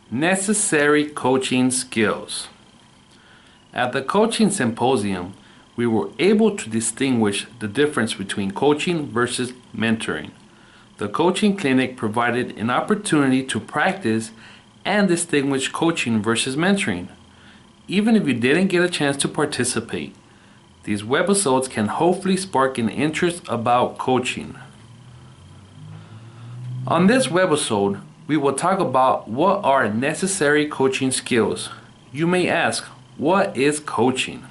Necessary coaching skills. At the coaching symposium, we were able to distinguish the difference between coaching versus mentoring. The coaching clinic provided an opportunity to practice and distinguish coaching versus mentoring, even if you didn't get a chance to participate. These webisodes can hopefully spark an interest about coaching. On this webisode, we will talk about what are necessary coaching skills. You may ask, what is coaching?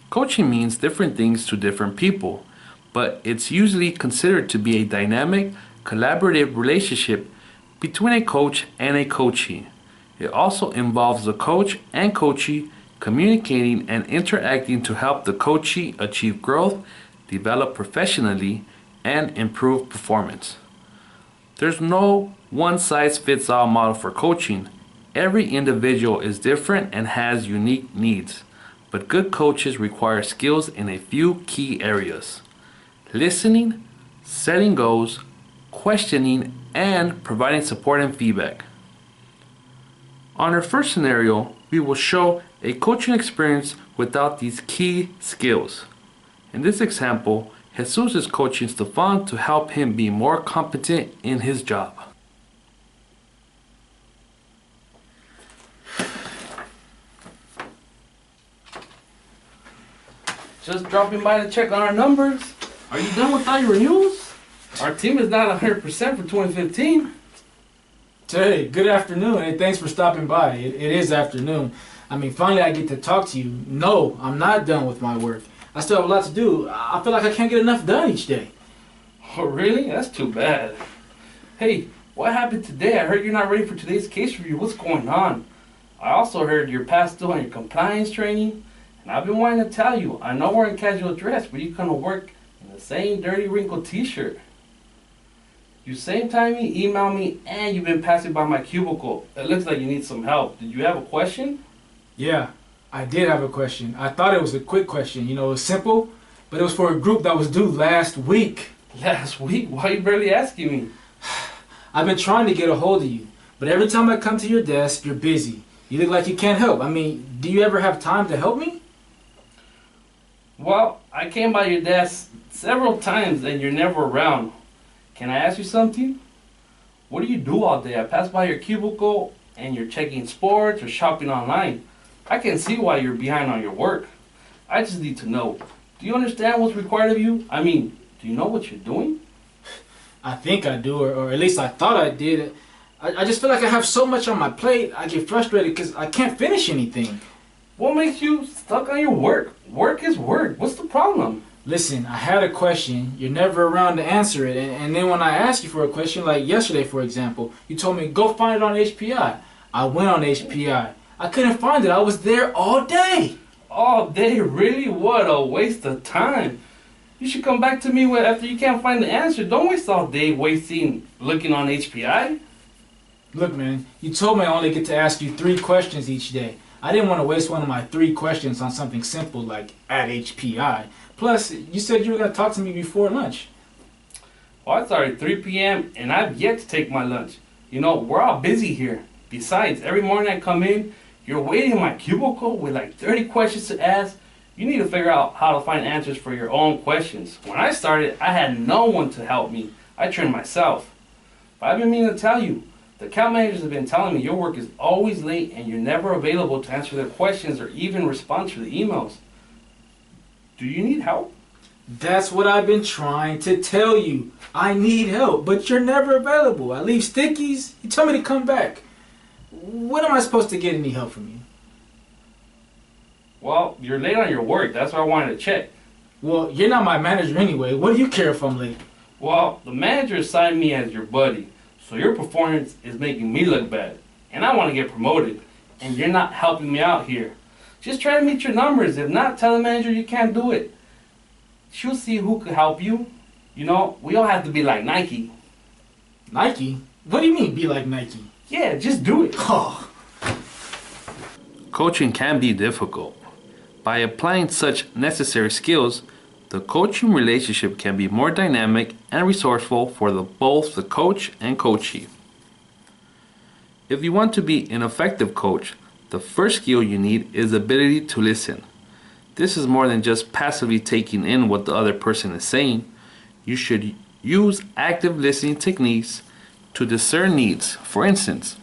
Coaching means different things to different people, but it's usually considered to be a dynamic, collaborative relationship between a coach and a coachee. It also involves the coach and coachee communicating and interacting to help the coachee achieve growth, develop professionally, and improve performance. There's no one-size-fits-all model for coaching. Every individual is different and has unique needs, but good coaches require skills in a few key areas: listening, setting goals, questioning, and providing support and feedback. On our first scenario, we will show a coaching experience without these key skills. In this example, Jesus is coaching Stefan to help him be more competent in his job. Just dropping by to check on our numbers. Are you done with all your renewals? Our team is not 100% for 2015. Hey, good afternoon, and thanks for stopping by. It is afternoon. I mean, finally I get to talk to you. No, I'm not done with my work. I still have a lot to do. I feel like I can't get enough done each day. Oh, really? That's too bad. Hey, what happened today? I heard you're not ready for today's case review. What's going on? I also heard you're past due on your compliance training, and I've been wanting to tell you, I know we're in casual dress, but you come to work in the same dirty, wrinkled t-shirt. You same time me, email me, and you've been passing by my cubicle. It looks like you need some help. Did you have a question? Yeah, I did have a question. I thought it was a quick question. You know, it was simple, but it was for a group that was due last week. Last week? Why are you barely asking me? I've been trying to get a hold of you, but every time I come to your desk, you're busy. You look like you can't help. I mean, do you ever have time to help me? Well, I came by your desk several times and you're never around. Can I ask you something? What do you do all day? I pass by your cubicle and you're checking sports or shopping online. I can see why you're behind on your work. I just need to know, do you understand what's required of you? I mean, do you know what you're doing? I think I do, or at least I thought I did. I just feel like I have so much on my plate, I get frustrated because I can't finish anything. What makes you stuck on your work? Work is work. What's the problem? Listen, I had a question. You're never around to answer it. And then when I ask you for a question, like yesterday, for example, you told me, go find it on HPI. I went on HPI. I couldn't find it. I was there all day. All day? Really? What a waste of time. You should come back to me after you can't find the answer. Don't waste all day looking on HPI. Look, man, you told me I only get to ask you 3 questions each day. I didn't want to waste one of my 3 questions on something simple like at HPI. Plus, you said you were going to talk to me before lunch. Well, it's already 3 p.m. and I've yet to take my lunch. You know, we're all busy here. Besides, every morning I come in, you're waiting in my cubicle with like 30 questions to ask. You need to figure out how to find answers for your own questions. When I started, I had no one to help me. I trained myself. But I've been meaning to tell you, the account managers have been telling me your work is always late and you're never available to answer their questions or even respond to the emails. Do you need help? That's what I've been trying to tell you. I need help, but you're never available. I leave stickies. You tell me to come back. When am I supposed to get any help from you? Well, you're late on your work. That's why I wanted to check. Well, you're not my manager anyway. What do you care if I'm late? Well, the manager assigned me as your buddy, so your performance is making me look bad. And I want to get promoted, and you're not helping me out here. Just try to meet your numbers. If not, tell the manager you can't do it. She'll see who could help you. You know, we all have to be like Nike. Nike? What do you mean, be like Nike? Yeah, just do it. Oh. Coaching can be difficult. By applying such necessary skills, the coaching relationship can be more dynamic and resourceful for both the coach and coachee. If you want to be an effective coach, the first skill you need is the ability to listen. This is more than just passively taking in what the other person is saying. You should use active listening techniques to discern needs. For instance,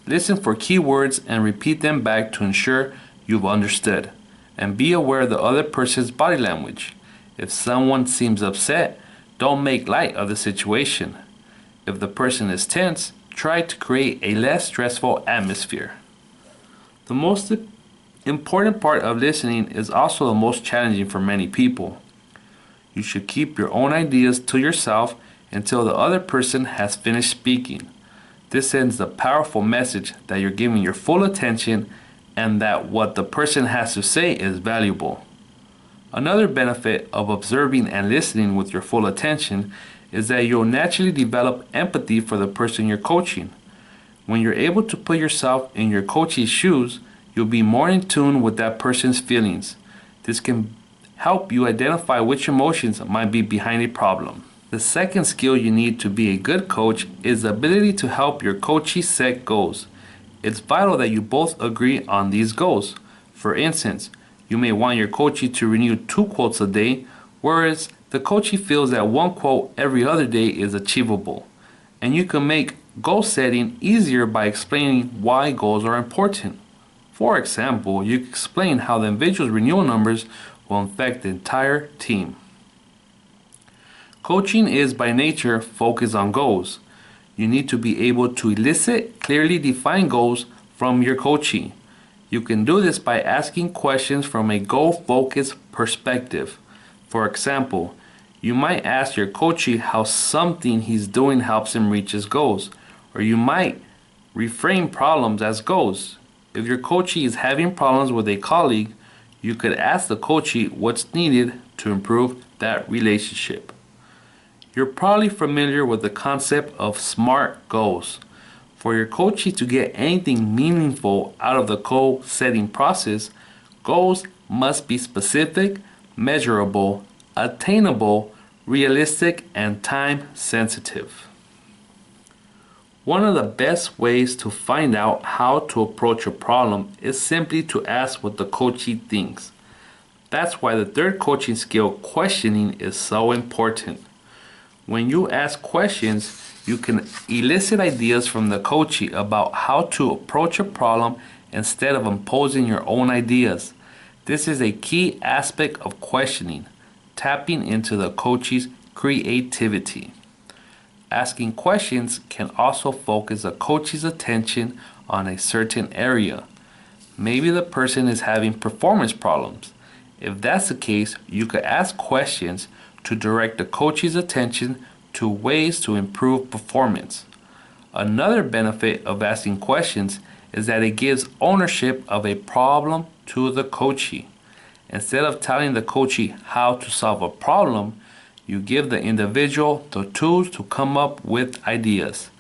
listen for keywords and repeat them back to ensure you've understood. And be aware of the other person's body language. If someone seems upset, don't make light of the situation. If the person is tense, try to create a less stressful atmosphere. The most important part of listening is also the most challenging for many people. You should keep your own ideas to yourself until the other person has finished speaking. This sends a powerful message that you're giving your full attention and that what the person has to say is valuable. Another benefit of observing and listening with your full attention is that you'll naturally develop empathy for the person you're coaching. When you're able to put yourself in your coach's shoes, you'll be more in tune with that person's feelings. This can help you identify which emotions might be behind a problem. The second skill you need to be a good coach is the ability to help your coachee set goals. It's vital that you both agree on these goals. For instance, you may want your coachee to renew 2 quotes a day, whereas the coachee feels that 1 quote every other day is achievable. And you can make goal setting easier by explaining why goals are important. For example, you can explain how the individual's renewal numbers will affect the entire team. Coaching is by nature focused on goals. You need to be able to elicit clearly defined goals from your coachee. You can do this by asking questions from a goal-focused perspective. For example, you might ask your coachee how something he's doing helps him reach his goals, or you might reframe problems as goals. If your coachee is having problems with a colleague, you could ask the coachee what's needed to improve that relationship. You're probably familiar with the concept of SMART goals. For your coachee to get anything meaningful out of the goal setting process, goals must be specific, measurable, attainable, realistic, and time sensitive. One of the best ways to find out how to approach a problem is simply to ask what the coachee thinks. That's why the third coaching skill, questioning, is so important. When you ask questions, you can elicit ideas from the coachee about how to approach a problem instead of imposing your own ideas. This is a key aspect of questioning, tapping into the coachee's creativity. Asking questions can also focus the coachee's attention on a certain area. Maybe the person is having performance problems. If that's the case, you could ask questions to direct the coachee's attention to ways to improve performance. Another benefit of asking questions is that it gives ownership of a problem to the coachee. Instead of telling the coachee how to solve a problem, you give the individual the tools to come up with ideas.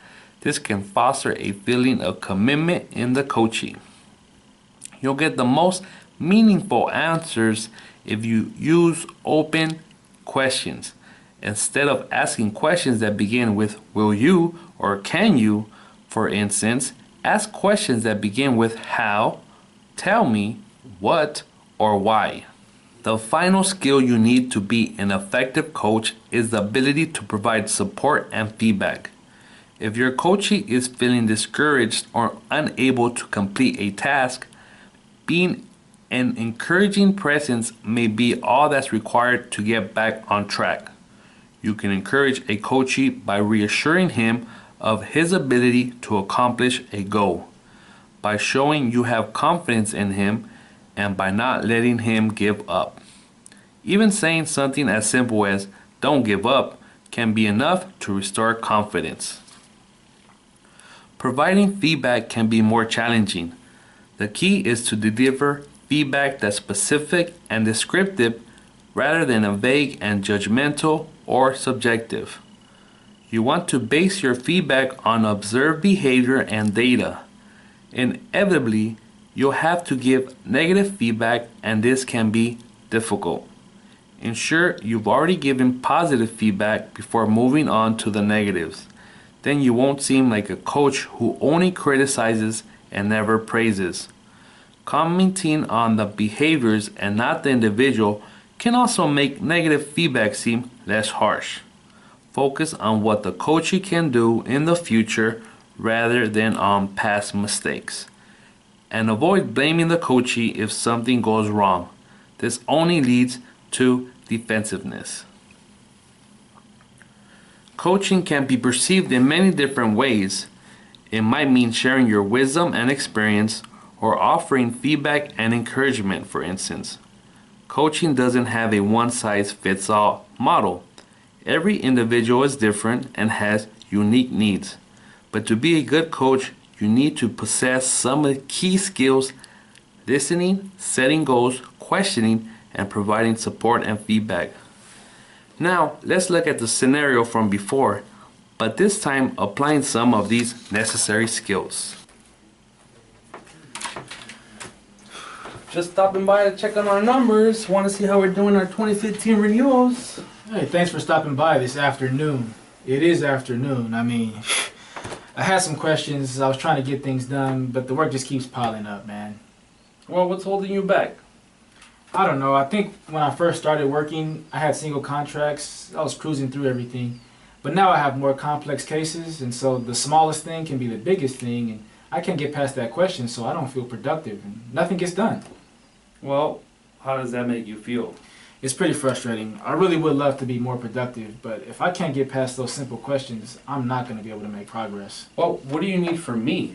This can foster a feeling of commitment in the coachee. You'll get the most meaningful answers if you use open questions. Instead of asking questions that begin with will you or can you, for instance, ask questions that begin with how, tell me, what, or why. The final skill you need to be an effective coach is the ability to provide support and feedback. If your coachee is feeling discouraged or unable to complete a task, being an encouraging presence may be all that's required to get back on track. You can encourage a coachee by reassuring him of his ability to accomplish a goal, by showing you have confidence in him, and by not letting him give up. Even saying something as simple as "don't give up" can be enough to restore confidence. Providing feedback can be more challenging. The key is to deliver feedback that's specific and descriptive rather than a vague and judgmental or subjective. You want to base your feedback on observed behavior and data. Inevitably, you'll have to give negative feedback, and this can be difficult. Ensure you've already given positive feedback before moving on to the negatives. Then you won't seem like a coach who only criticizes and never praises. Commenting on the behaviors and not the individual can also make negative feedback seem less harsh. Focus on what the coachee can do in the future rather than on past mistakes. And avoid blaming the coachee if something goes wrong. This only leads to defensiveness. Coaching can be perceived in many different ways. It might mean sharing your wisdom and experience or offering feedback and encouragement, for instance. Coaching doesn't have a one-size-fits-all model. Every individual is different and has unique needs. But to be a good coach, you need to possess some of the key skills: listening, setting goals, questioning, and providing support and feedback. Now, let's look at the scenario from before, but this time applying some of these necessary skills. Just stopping by to check on our numbers. Want to see how we're doing our 2015 renewals. Hey, thanks for stopping by this afternoon. It is afternoon. I mean, I had some questions. I was trying to get things done, but the work just keeps piling up, man. Well, what's holding you back? I don't know. I think when I first started working, I had single contracts. I was cruising through everything. But now I have more complex cases, and so the smallest thing can be the biggest thing, and I can't get past that question, so I don't feel productive, and nothing gets done. Well, how does that make you feel? It's pretty frustrating. I really would love to be more productive, but if I can't get past those simple questions, I'm not going to be able to make progress. Well, what do you need from me?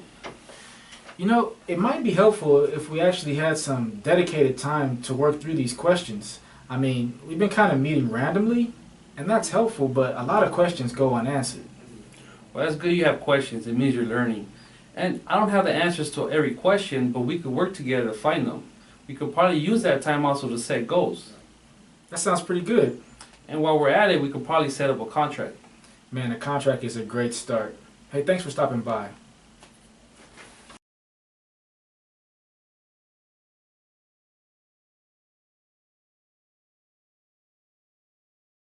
You know, it might be helpful if we actually had some dedicated time to work through these questions. I mean, we've been kind of meeting randomly, and that's helpful, but a lot of questions go unanswered. Well, that's good you have questions. It means you're learning. And I don't have the answers to every question, but we could work together to find them. We could probably use that time also to set goals. That sounds pretty good. And while we're at it, we could probably set up a contract. Man, a contract is a great start. Hey, thanks for stopping by.